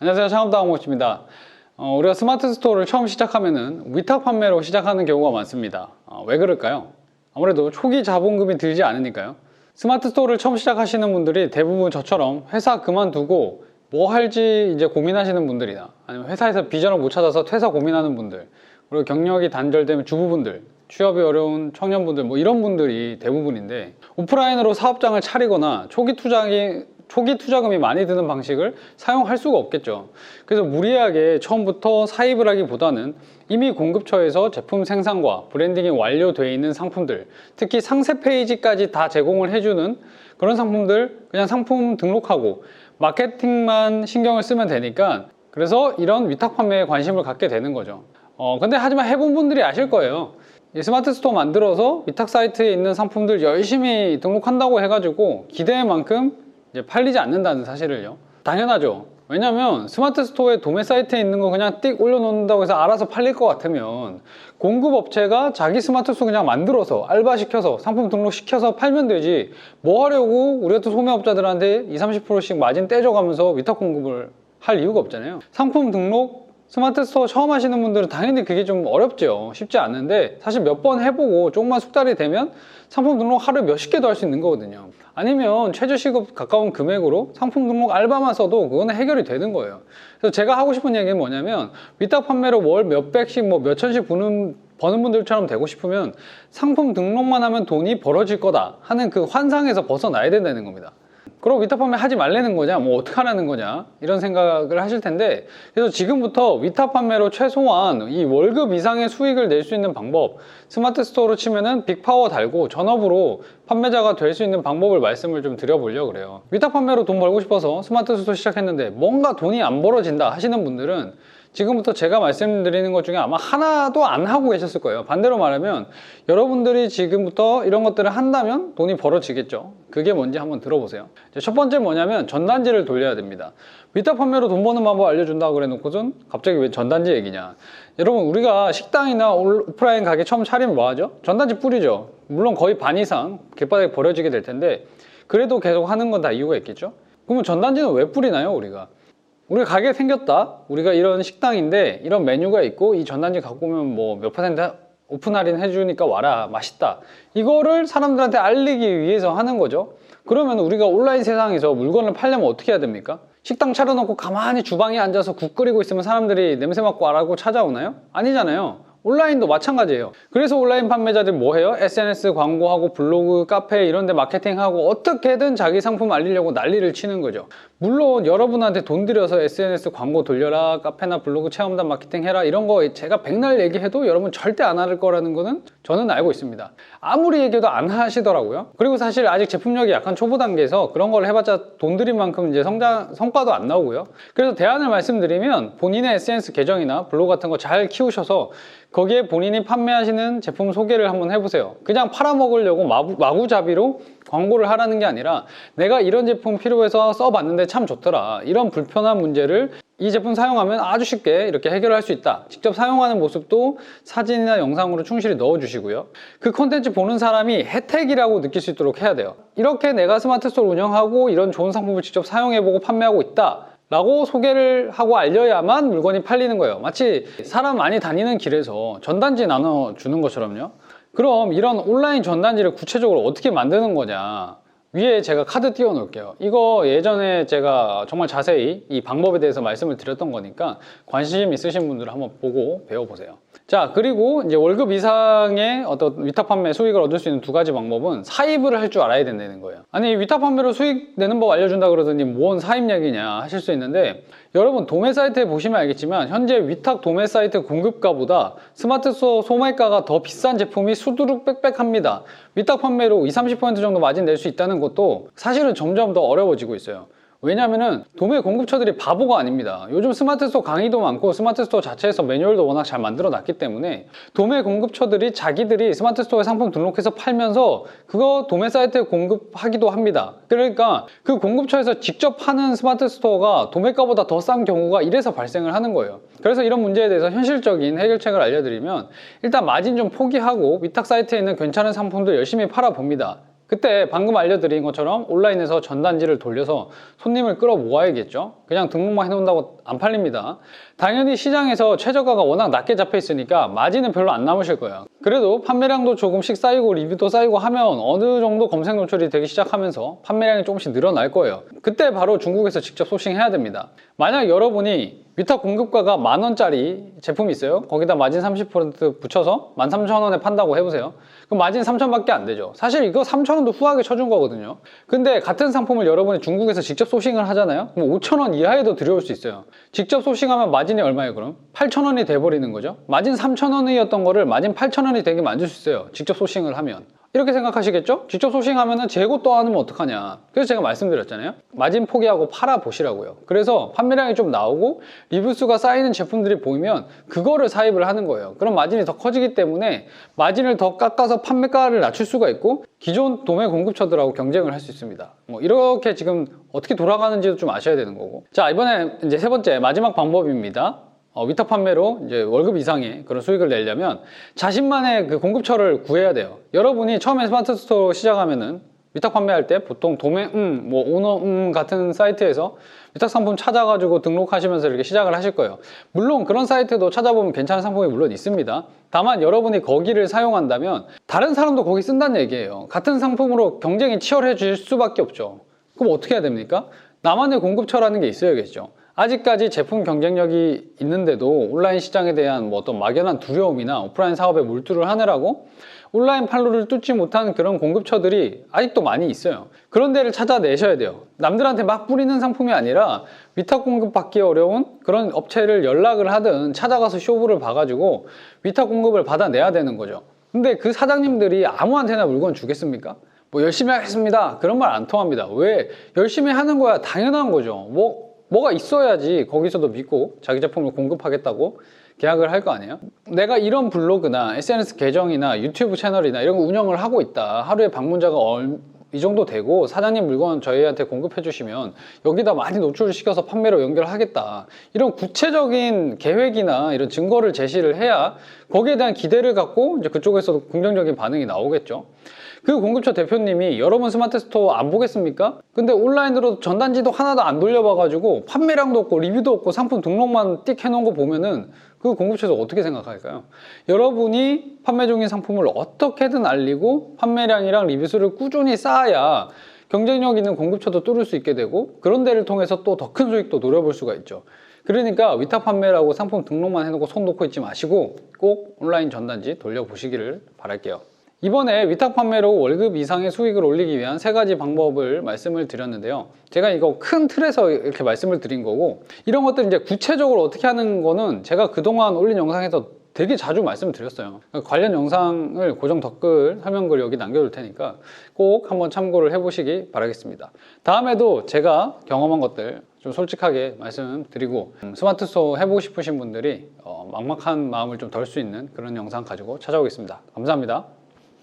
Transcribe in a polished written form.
안녕하세요, 창업다운모치입니다. 우리가 스마트 스토어를 처음 시작하면은 위탁 판매로 시작하는 경우가 많습니다. 왜 그럴까요? 아무래도 초기 자본금이 들지 않으니까요. 스마트 스토어를 처음 시작하시는 분들이 대부분 저처럼 회사 그만두고 뭐 할지 이제 고민하시는 분들이나 아니면 회사에서 비전을 못 찾아서 퇴사 고민하는 분들, 그리고 경력이 단절되면 주부분들, 취업이 어려운 청년분들, 뭐 이런 분들이 대부분인데, 오프라인으로 사업장을 차리거나 초기 투자금이 많이 드는 방식을 사용할 수가 없겠죠. 그래서 무리하게 처음부터 사입을 하기보다는 이미 공급처에서 제품 생산과 브랜딩이 완료되어 있는 상품들, 특히 상세 페이지까지 다 제공을 해주는 그런 상품들 그냥 상품 등록하고 마케팅만 신경을 쓰면 되니까, 그래서 이런 위탁 판매에 관심을 갖게 되는 거죠. 근데 하지만 해본 분들이 아실 거예요. 이 스마트 스토어 만들어서 위탁 사이트에 있는 상품들 열심히 등록한다고 해가지고 기대한 만큼 이제 팔리지 않는다는 사실을요. 당연하죠. 왜냐면 스마트 스토어에 도매 사이트에 있는 거 그냥 띡 올려놓는다고 해서 알아서 팔릴 것 같으면 공급업체가 자기 스마트 스토어 그냥 만들어서 알바시켜서 상품 등록시켜서 팔면 되지, 뭐 하려고 우리 같은 소매업자들한테 20-30%씩 마진 떼줘가면서 위탁 공급을 할 이유가 없잖아요. 상품 등록 스마트 스토어 처음 하시는 분들은 당연히 그게 좀 어렵죠. 쉽지 않은데 사실 몇 번 해보고 조금만 숙달이 되면 상품 등록 하루에 몇십 개도 할 수 있는 거거든요. 아니면 최저시급 가까운 금액으로 상품 등록 알바만 써도 그거는 해결이 되는 거예요. 그래서 제가 하고 싶은 얘기는 뭐냐면, 위탁 판매로 월 몇백씩 뭐 몇천씩 버는 분들처럼 되고 싶으면 상품 등록만 하면 돈이 벌어질 거다 하는 그 환상에서 벗어나야 된다는 겁니다. 그럼 위탁 판매 하지 말라는 거냐, 뭐 어떡하라는 거냐, 이런 생각을 하실 텐데, 그래서 지금부터 위탁 판매로 최소한 이 월급 이상의 수익을 낼 수 있는 방법, 스마트 스토어로 치면은 빅파워 달고 전업으로 판매자가 될 수 있는 방법을 말씀을 좀 드려보려고 그래요. 위탁 판매로 돈 벌고 싶어서 스마트 스토어 시작했는데 뭔가 돈이 안 벌어진다 하시는 분들은 지금부터 제가 말씀드리는 것 중에 아마 하나도 안 하고 계셨을 거예요. 반대로 말하면 여러분들이 지금부터 이런 것들을 한다면 돈이 벌어지겠죠. 그게 뭔지 한번 들어보세요. 첫 번째 뭐냐면 전단지를 돌려야 됩니다. 위탁 판매로 돈 버는 방법 알려준다고 그래 놓고선 갑자기 왜 전단지 얘기냐. 여러분, 우리가 식당이나 오프라인 가게 처음 차리면 뭐 하죠? 전단지 뿌리죠. 물론 거의 반 이상 길바닥에 버려지게 될 텐데 그래도 계속 하는 건 다 이유가 있겠죠. 그러면 전단지는 왜 뿌리나요? 우리가 가게 생겼다, 우리가 이런 식당인데 이런 메뉴가 있고 이 전단지 갖고 오면 뭐 몇 퍼센트 오픈 할인 해주니까 와라, 맛있다, 이거를 사람들한테 알리기 위해서 하는 거죠. 그러면 우리가 온라인 세상에서 물건을 팔려면 어떻게 해야 됩니까? 식당 차려놓고 가만히 주방에 앉아서 국 끓이고 있으면 사람들이 냄새 맡고 와라고 찾아오나요? 아니잖아요. 온라인도 마찬가지예요. 그래서 온라인 판매자들 뭐 해요? SNS 광고하고 블로그, 카페 이런 데 마케팅하고 어떻게든 자기 상품 알리려고 난리를 치는 거죠. 물론 여러분한테 돈 들여서 SNS 광고 돌려라, 카페나 블로그 체험단 마케팅 해라, 이런 거 제가 백날 얘기해도 여러분 절대 안 할 거라는 거는 저는 알고 있습니다. 아무리 얘기해도 안 하시더라고요. 그리고 사실 아직 제품력이 약간 초보 단계에서 그런 걸 해봤자 돈 들인 만큼 이제 성과도 안 나오고요. 그래서 대안을 말씀드리면 본인의 SNS 계정이나 블로그 같은 거 잘 키우셔서 거기에 본인이 판매하시는 제품 소개를 한번 해보세요. 그냥 팔아먹으려고 마구잡이로 광고를 하라는 게 아니라 내가 이런 제품 필요해서 써봤는데 참 좋더라, 이런 불편한 문제를 이 제품 사용하면 아주 쉽게 이렇게 해결할 수 있다, 직접 사용하는 모습도 사진이나 영상으로 충실히 넣어주시고요. 그 콘텐츠 보는 사람이 혜택이라고 느낄 수 있도록 해야 돼요. 이렇게 내가 스마트 스토어 운영하고 이런 좋은 상품을 직접 사용해보고 판매하고 있다 라고 소개를 하고 알려야만 물건이 팔리는 거예요. 마치 사람 많이 다니는 길에서 전단지 나눠주는 것처럼요. 그럼 이런 온라인 전단지를 구체적으로 어떻게 만드는 거냐, 위에 제가 카드 띄워 놓을게요. 이거 예전에 제가 정말 자세히 이 방법에 대해서 말씀을 드렸던 거니까 관심 있으신 분들은 한번 보고 배워보세요. 자, 그리고 이제 월급 이상의 어떤 위탁 판매 수익을 얻을 수 있는 두 가지 방법은 사입을 할 줄 알아야 된다는 거예요. 아니, 위탁 판매로 수익 내는 법 알려준다 그러더니 뭔 사입 얘기냐 하실 수 있는데, 여러분 도매 사이트에 보시면 알겠지만 현재 위탁 도매 사이트 공급가보다 스마트 스토어 소매가가 더 비싼 제품이 수두룩 빽빽합니다. 위탁 판매로 20-30% 정도 마진 낼 수 있다는 것도 사실은 점점 더 어려워지고 있어요. 왜냐면은 도매 공급처들이 바보가 아닙니다. 요즘 스마트 스토어 강의도 많고 스마트 스토어 자체에서 매뉴얼도 워낙 잘 만들어 놨기 때문에 도매 공급처들이 자기들이 스마트 스토어에 상품 등록해서 팔면서 그거 도매 사이트에 공급하기도 합니다. 그러니까 그 공급처에서 직접 파는 스마트 스토어가 도매가보다 더 싼 경우가 이래서 발생을 하는 거예요. 그래서 이런 문제에 대해서 현실적인 해결책을 알려드리면, 일단 마진 좀 포기하고 위탁 사이트에 있는 괜찮은 상품들 열심히 팔아봅니다. 그때 방금 알려드린 것처럼 온라인에서 전단지를 돌려서 손님을 끌어 모아야겠죠. 그냥 등록만 해놓는다고 안 팔립니다. 당연히 시장에서 최저가가 워낙 낮게 잡혀 있으니까 마진은 별로 안 남으실 거예요. 그래도 판매량도 조금씩 쌓이고 리뷰도 쌓이고 하면 어느 정도 검색 노출이 되기 시작하면서 판매량이 조금씩 늘어날 거예요. 그때 바로 중국에서 직접 소싱해야 됩니다. 만약 여러분이 위탁 공급가가 10,000원짜리 제품이 있어요. 거기다 마진 30% 붙여서 13,000원에 판다고 해보세요. 그럼 마진 3,000원밖에 안 되죠. 사실 이거 3,000원도 후하게 쳐준 거거든요. 근데 같은 상품을 여러분이 중국에서 직접 소싱을 하잖아요. 그럼 5,000원 이하에도 들여올 수 있어요. 직접 소싱하면 마진이 얼마예요 그럼? 8,000원이 돼버리는 거죠. 마진 3,000원이었던 거를 마진 8,000원이 되게 만들 수 있어요. 직접 소싱을 하면. 이렇게 생각하시겠죠? 직접 소싱하면 재고 또 안 하면 어떡하냐. 그래서 제가 말씀드렸잖아요. 마진 포기하고 팔아보시라고요. 그래서 판매량이 좀 나오고 리뷰 수가 쌓이는 제품들이 보이면 그거를 사입을 하는 거예요. 그럼 마진이 더 커지기 때문에 마진을 더 깎아서 판매가를 낮출 수가 있고 기존 도매 공급처들하고 경쟁을 할 수 있습니다. 뭐 이렇게 지금 어떻게 돌아가는지도 좀 아셔야 되는 거고. 자, 이번에 이제 세 번째 마지막 방법입니다. 위탁 판매로 이제 월급 이상의 그런 수익을 내려면 자신만의 그 공급처를 구해야 돼요. 여러분이 처음에 스마트 스토어 시작하면은 위탁 판매할 때 보통 도매 뭐 오너 같은 사이트에서 위탁 상품 찾아가지고 등록하시면서 이렇게 시작을 하실 거예요. 물론 그런 사이트도 찾아보면 괜찮은 상품이 물론 있습니다. 다만 여러분이 거기를 사용한다면 다른 사람도 거기 쓴다는 얘기예요. 같은 상품으로 경쟁이 치열해질 수밖에 없죠. 그럼 어떻게 해야 됩니까? 나만의 공급처라는 게 있어야겠죠. 아직까지 제품 경쟁력이 있는데도 온라인 시장에 대한 뭐 어떤 막연한 두려움이나 오프라인 사업에 몰두를 하느라고 온라인 판로를 뚫지 못한 그런 공급처들이 아직도 많이 있어요. 그런 데를 찾아내셔야 돼요. 남들한테 막 뿌리는 상품이 아니라 위탁 공급 받기 어려운 그런 업체를 연락을 하든 찾아가서 쇼부를 봐가지고 위탁 공급을 받아내야 되는 거죠. 근데 그 사장님들이 아무한테나 물건 주겠습니까? 뭐 열심히 하겠습니다. 그런 말 안 통합니다. 왜? 열심히 하는 거야 당연한 거죠. 뭐가 있어야지 거기서도 믿고 자기 제품을 공급하겠다고 계약을 할 거 아니에요? 내가 이런 블로그나 SNS 계정이나 유튜브 채널이나 이런 거 운영을 하고 있다. 하루에 방문자가 이 정도 되고 사장님 물건 저희한테 공급해 주시면 여기다 많이 노출을 시켜서 판매로 연결하겠다. 이런 구체적인 계획이나 이런 증거를 제시를 해야 거기에 대한 기대를 갖고 이제 그쪽에서도 긍정적인 반응이 나오겠죠. 그 공급처 대표님이 여러분 스마트 스토어 안 보겠습니까? 근데 온라인으로 전단지도 하나도 안 돌려봐가지고 판매량도 없고 리뷰도 없고 상품 등록만 띡 해놓은 거 보면은 그 공급처에서 어떻게 생각할까요? 여러분이 판매 중인 상품을 어떻게든 알리고 판매량이랑 리뷰 수를 꾸준히 쌓아야 경쟁력 있는 공급처도 뚫을 수 있게 되고 그런 데를 통해서 또 더 큰 수익도 노려볼 수가 있죠. 그러니까 위탁 판매라고 상품 등록만 해놓고 손 놓고 있지 마시고 꼭 온라인 전단지 돌려보시기를 바랄게요. 이번에 위탁 판매로 월급 이상의 수익을 올리기 위한 3가지 방법을 말씀을 드렸는데요. 제가 이거 큰 틀에서 이렇게 말씀을 드린 거고 이런 것들 이제 구체적으로 어떻게 하는 거는 제가 그동안 올린 영상에서 되게 자주 말씀을 드렸어요. 관련 영상을 고정 댓글, 설명글 여기 남겨둘 테니까 꼭 한번 참고를 해보시기 바라겠습니다. 다음에도 제가 경험한 것들 좀 솔직하게 말씀드리고 스마트 스토어 해보고 싶으신 분들이 막막한 마음을 좀 덜 수 있는 그런 영상 가지고 찾아오겠습니다. 감사합니다.